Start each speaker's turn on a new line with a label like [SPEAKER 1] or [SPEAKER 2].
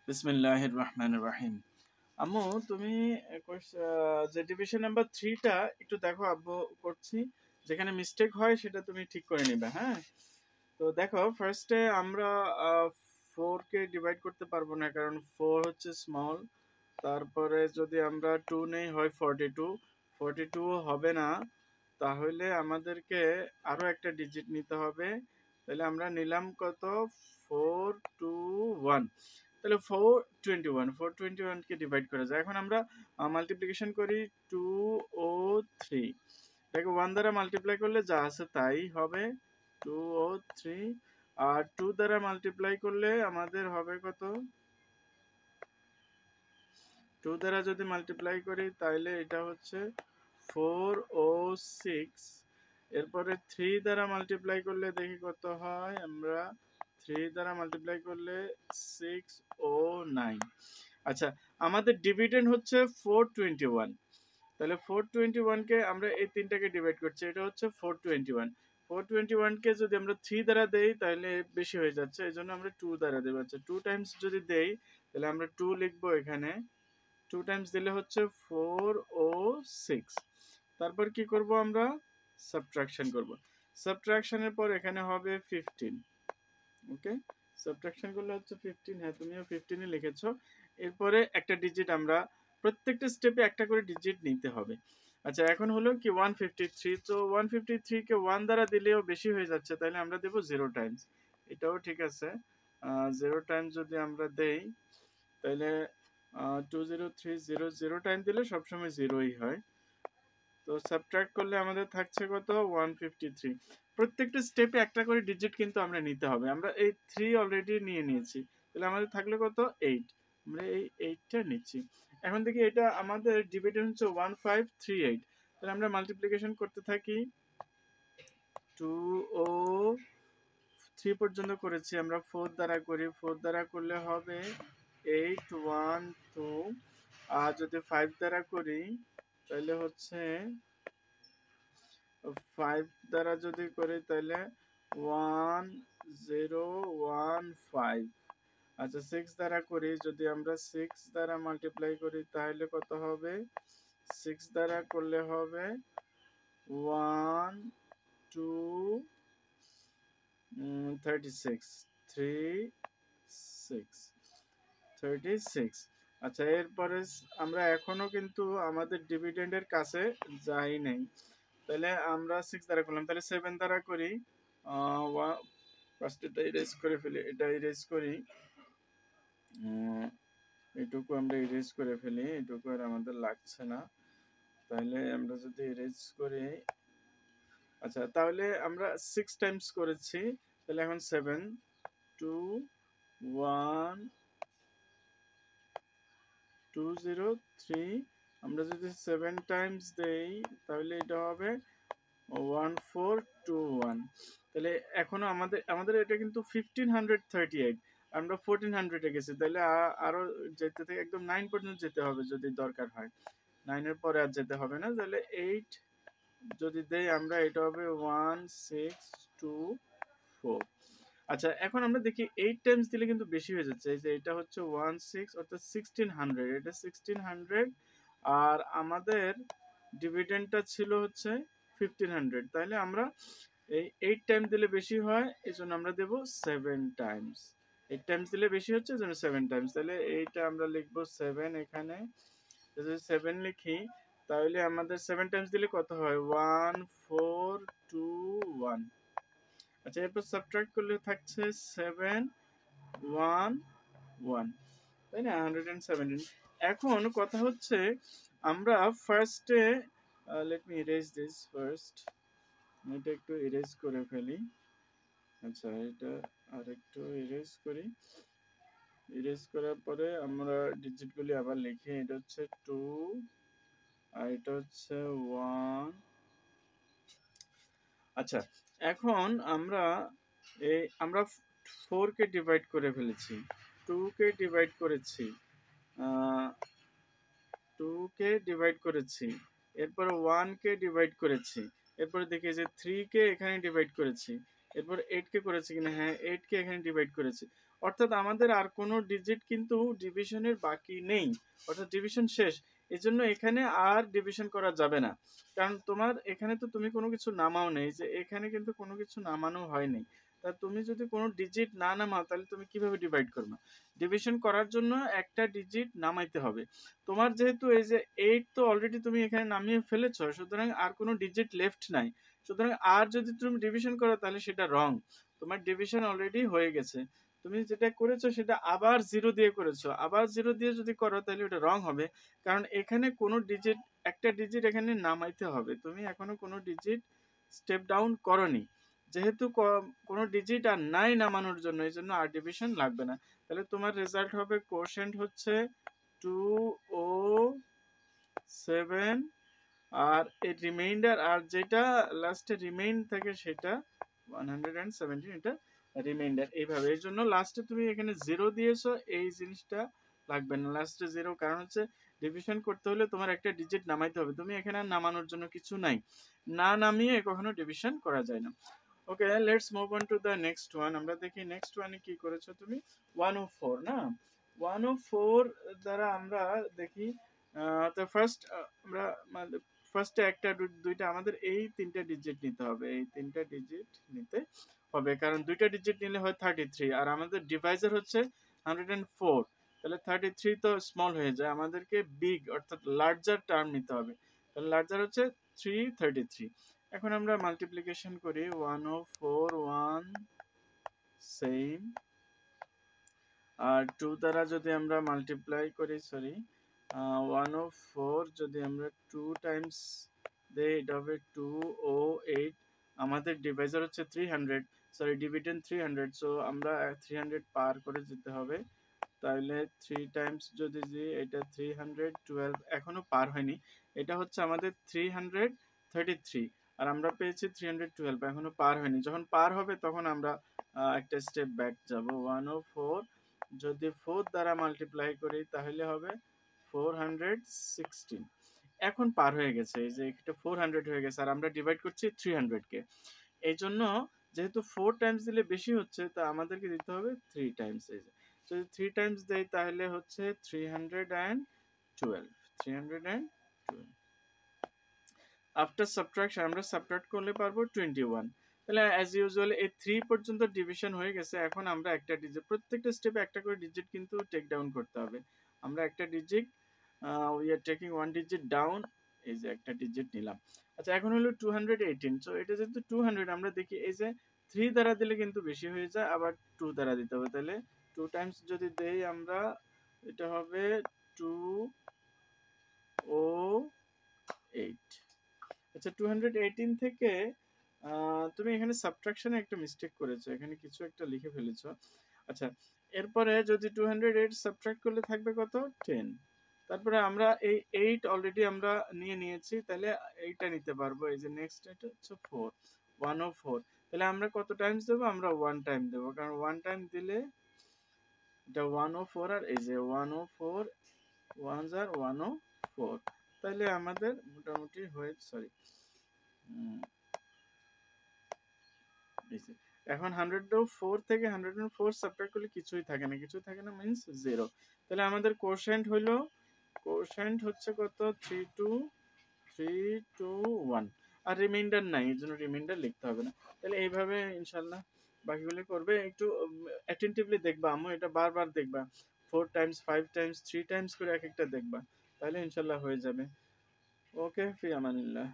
[SPEAKER 1] বিসমিল্লাহির রহমানির রহিম। আম্মু তুমি যে ডিভিশন নাম্বার 3 টা একটু দেখো, আব্বু করছি। যেখানে মিস্টেক হয় সেটা তুমি ঠিক করে নিবে, হ্যাঁ? তো দেখো, ফার্স্টে আমরা 4 কে ডিভাইড করতে পারবো না, কারণ 4 হচ্ছে স্মল। তারপরে যদি আমরা 2 নেই হয় 42, 42 হবে না। তাহলে আমাদেরকে আরো একটা ডিজিট নিতে হবে। তাহলে আমরা নিলাম কত? 421। তাহলে 421 কে ডিভাইড করা যায়। এখন আমরা মাল্টিপ্লিকেশন করি 2 ও 3। এটাকে 1 দ্বারা মাল্টিপ্লাই করলে যা আছে তাই হবে, 2 ও 3। আর 2 দ্বারা মাল্টিপ্লাই করলে আমাদের হবে কত? 2 দ্বারা যদি মাল্টিপ্লাই করি তাহলে এটা হচ্ছে 4 ও 6। এরপরে 3 দ্বারা মাল্টিপ্লাই করলে দেখি কত হয়। আমরা 3 দ্বারা মাল্টিপ্লাই করলে 6 ও 9। আচ্ছা, আমাদের ডিভিডেন্ড হচ্ছে 421। তাহলে 421 কে আমরা এই তিনটাকে ডিভাইড করছি, এটা হচ্ছে 421। 421 কে যদি আমরা 3 দ্বারা দেই তাহলে বেশি হয়ে যাচ্ছে, এই জন্য আমরা 2 দ্বারা দেব। আচ্ছা, 2 টাইমস যদি দেই তাহলে আমরা 2 লিখবো এখানে। 2 টাইমস দিলে হচ্ছে 4 ও 6। তারপর কি করব? আমরা সাবট্রাকশন করব। সাবট্রাকশনের পর এখানে হবে 15। ওকে, সাবট্রাকশন করলে হচ্ছে 15। হ্যাঁ, তুমিও 15ই লিখেছো। এরপরে একটা ডিজিট আমরা প্রত্যেকটা স্টেপে একটা করে ডিজিট নিতে হবে। আচ্ছা, এখন হলো কি 153। তো 153 কে 1 দ্বারা দিলেও বেশি হয়ে যাচ্ছে, তাহলে আমরা দেব 0 টাইমস। এটাও ঠিক আছে। 0 টাইমস যদি আমরা দেই তাহলে 20300 টাইম দিলে সবসময় 0ই হয়। তো সাবট্রাক্ট করলে আমাদের থাকছে কত? 153। প্রত্যেকটা স্টেপে একটা করে ডিজিট কিন্তু আমরা নিতে হবে। আমরা এই 3 অলরেডি নিয়ে নিয়েছি, তাহলে আমাদের থাকলো কত? 8। আমরা এই 8টা নিচ্ছি। এখন দেখি এটা আমাদের ডিভিডেন্ড হচ্ছে 1538। তাহলে আমরা মাল্টিপ্লিকেশন করতে থাকি। 2 ও 3 পর্যন্ত করেছি, আমরা 4 দ্বারা করি। 4 দ্বারা করলে হবে 812। আর যদি 5 দ্বারা করি তাহলে হচ্ছে 5 দ্বারা যদি করি তাহলে 1015। আচ্ছা, 6 দ্বারা করি, যদি আমরা 6 দ্বারা মাল্টিপ্লাই করি তাহলে কত হবে? 6 দ্বারা করলে হবে 1 2 36 36। আচ্ছা, এরপরে আমরা এখনো কিন্তু আমাদের ডিভিডেন্ডের কাছে যাই নাই। তাহলে আমরা 6 দ্বারা করলাম, তাহলে 7 দ্বারা করি। ফার্স্ট এটা ইরেজ করে ফেলি, এটা ইরেজ করি। এটুকু আমরা ইরেজ করে ফেলি, এটুকু আর আমাদের লাগছে না। তাহলে আমরা যদি ইরেজ করি, আচ্ছা, তাহলে আমরা 6 টাইমস করেছি। তাহলে এখন 7 2 1 2 0 3। আমরা যদি 7 টাইমস দেই তাহলে এটা হবে 1421। তাহলে এখনো আমাদের এটা কিন্তু 1538। আমরা 1400 এ গেছি, তাহলে আরো যেতে থেকে একদম 9 পর্যন্ত যেতে হবে যদি দরকার হয়। 9 এর পরে আর যেতে হবে না। তাহলে 8 যদি দেই আমরা, এটা হবে 1624। আচ্ছা, এখন আমরা দেখি 8 টাইমস দিলে কিন্তু বেশি হয়ে যাচ্ছে। এই যে এটা হচ্ছে 16, অর্থাৎ 1600। এটা 1600। আর আমাদের ডিভিডেন্ডটা ছিল হচ্ছে 1500। তাহলে আমরা এই 8 টাইম দিলে বেশি হয়, এজন্য আমরা দেব 7 টাইমস। 8 টাইমস দিলে বেশি হচ্ছে, এজন্য 7 টাইমস। তাহলে এইটা আমরা লিখব 7 এখানে। যদি 7 লিখি তাহলে আমাদের 7 টাইমস দিলে কত হয়? 1421। আচ্ছা, এরপর সাবট্রাক্ট করলে থাকছে 711, তাই না? 117। এখন কথা হচ্ছে আমরা ফার্স্টে let me erase this first. এটা একটু ইরেজ করে ফেলি। আচ্ছা, এটা আরেকটু ইরেজ করি। ইরেজ করার পরে আমরা ডিজিটগুলি আবার লিখি। এটা হচ্ছে 2 আর এটা হচ্ছে 1। আচ্ছা, এখন আমরা 4 কে ডিভাইড করে ফেলেছি, 2 কে ডিভাইড করেছি, 2 কে ডিভাইড করেছি, এরপর 1 কে ডিভাইড করেছি, এরপর দেখি যে 3 কে এখানে ডিভাইড করেছি, এরপর 8 কে করেছি কিনা। হ্যাঁ, 8 কে এখানে ডিভাইড করেছি। অর্থাৎ আমাদের আর কোনো ডিজিট কিন্তু ডিভিশনের বাকি নেই, অর্থাৎ ডিভিশন শেষ। এই জন্য এখানে আর ডিভিশন করা যাবে না, কারণ তোমার এখানে তো তুমি কোনো কিছু নামাও নেই, যে এখানে কিন্তু কোনো কিছু নামানো হয়নি। তা তুমি যদি কোনো ডিজিট না নামাও তাহলে তুমি কিভাবে ডিভাইড করবে? ডিভিশন করার জন্য একটা ডিজিট নামাইতে হবে। তোমার যেহেতু এই যে 8 তো অলরেডি তুমি এখানে নামিয়ে ফেলেছো, সুতরাং আর কোনো ডিজিট লেফট নাই। সুতরাং আর যদি তুমি ডিভিশন করো তাহলে সেটা রং, তোমার ডিভিশন অলরেডি হয়ে গেছে। তুমি যেটা করেছো সেটা আবার 0 দিয়ে করেছো, আবার 0 দিয়ে যদি করো তাহলে ওটা রং হবে, কারণ এখানে কোনো ডিজিট, একটা ডিজিট এখানে নামাইতে হবে। তুমি এখনো কোনো ডিজিট স্টেপ ডাউন করনি, যেহেতু কোনো ডিজিট আর নাই নামানোর জন্য, এই জন্য আর ডিভিশন লাগবে না। তাহলে তোমার রেজাল্ট হবে কোশেন্ট হচ্ছে 207, আর এই রিমাইন্ডার আর যেটা লাস্টে রিমেইন থাকে সেটা 117, এটা রিমাইন্ডার। এইভাবে, এই জন্য লাস্টে তুমি এখানে 0 দিয়েছো, এই জিনিসটা লাগবে না লাস্টে 0, কারণ হচ্ছে ডিভিশন করতে হলে তোমার একটা ডিজিট নামাইতে হবে। তুমি এখানে আর নামানোর জন্য কিছু নাই, না নামিয়ে কখনো ডিভিশন করা যায় না। Okay, let's move on to the next one. আমরা দেখি নেক্সট ওয়ানে কি করেছো তুমি। 104 না, 104 দ্বারা আমরা দেখি তো ফার্স্ট আমরা ফার্স্টে একটা দুইটা আমাদের এই তিনটা ডিজিট নিতে হবে, এই তিনটা ডিজিট নিতে হবে, কারণ দুইটা ডিজিট নিলে হয় 33, আর আমাদের ডিভাইজার হচ্ছে 104, তাহলে 33 তো স্মল হয়ে যায়, আমাদেরকে বিগ অর্থাৎ লার্জার টার্ম নিতে হবে। তাহলে লার্জার হচ্ছে 333। এখন আমরা মাল্টিপ্লিকেশন করি, 104 1 সেম, আর 2 দ্বারা যদি আমরা মাল্টিপ্লাই করি, সরি 104 যদি আমরা 2 টাইমস দেই এটা হবে 208। আমাদের ডিভাইজার হচ্ছে 300, সরি ডিভিডেন্ড 300, সো আমরা 300 পার করে যেতে হবে। তাহলে 3 টাইমস যদি দিই এটা 312, এখনো পার হয়নি, এটা হচ্ছে আমাদের 333, আর আমরা পেয়েছি 312, এখনো পার হয়নি। যখন পার হবে তখন আমরা একটা স্টেপ ব্যাক যাব। 104 যদি 4 দ্বারা মাল্টিপ্লাই করি তাহলে হবে 416, এখন পার হয়ে গেছে, এই যে এটা 400 হয়ে গেছে, আর আমরা ডিভাইড করছি 300 কে। এই জন্য যেহেতু 4 টাইমস দিলে বেশি হচ্ছে, তা আমাদেরকে দিতে হবে 3 টাইমস। এই যে যদি 3 টাইমস দেই তাহলে হচ্ছে 312, 312। আফটার সাবট্রাকশন আমরা সাবট্রাক্ট করলে পারবো 21। তাহলে অ্যাজ ইউজুয়াল এই 3 পর্যন্ত ডিভিশন হয়ে গেছে। এখন আমরা একটা ডিজিট, প্রত্যেকটা স্টেপে একটা করে ডিজিট কিন্তু টেক ডাউন করতে হবে। আমরা একটা digit we are taking one digit down, এই যে একটা ডিজিট নিলাম। আচ্ছা, এখন হলো 218, সো এটা যেহেতু 200, আমরা দেখি এই যে 3 দ্বারা দিলে কিন্তু বেশি হয়ে যায়, আবার 2 দ্বারা দিতে হবে। তাহলে 2 টাইমস যদি দেই আমরা, এটা হবে 208। আচ্ছা, 218 থেকে তুমি এখানে সাবট্রাকশনে একটা মিস্টেক করেছো, এখানে কিছু একটা লিখে ফেলেছো। আচ্ছা, এরপরে যদি 208 সাবট্রাক্ট করলে থাকবে কত, 10। তারপরে আমরা এই 8 অলরেডি আমরা নিয়ে নিয়েছি, তাহলে এইটা নিতে পারবো। এই যে নেক্সট এটা হচ্ছে 4, 104। তাহলে আমরা কত টাইমস দেবো, আমরা 1 টাইম দেবো, কারণ 1 টাইম দিলে এটা 104, আর এই যে 104 1 আর 104, তাহলে আমাদের মোটামুটি হয়ে, সরি এখন 104 থেকে 104 সাবট্রাক্ট করলে কিছুই থাকে না, কিছুই থাকে না মিন্স 0। তাহলে আমাদের কোশেন্ট হলো, কোশেন্ট হচ্ছে কত, 321, আর রিমাইন্ডার নাই, এর জন্য রিমাইন্ডার লিখতে হবে না। তাহলে এইভাবে ইনশাআল্লাহ বাকিগুলো করবে। একটু অ্যাটেন্টিভলি দেখবা আম্মু, এটা বারবার দেখবা, 4 টাইমস 5 টাইমস 3 টাইমস করে এক একটা দেখবা, তাহলে ইনশাআল্লাহ হয়ে যাবে। ওকে, ফি আমানিল্লাহ।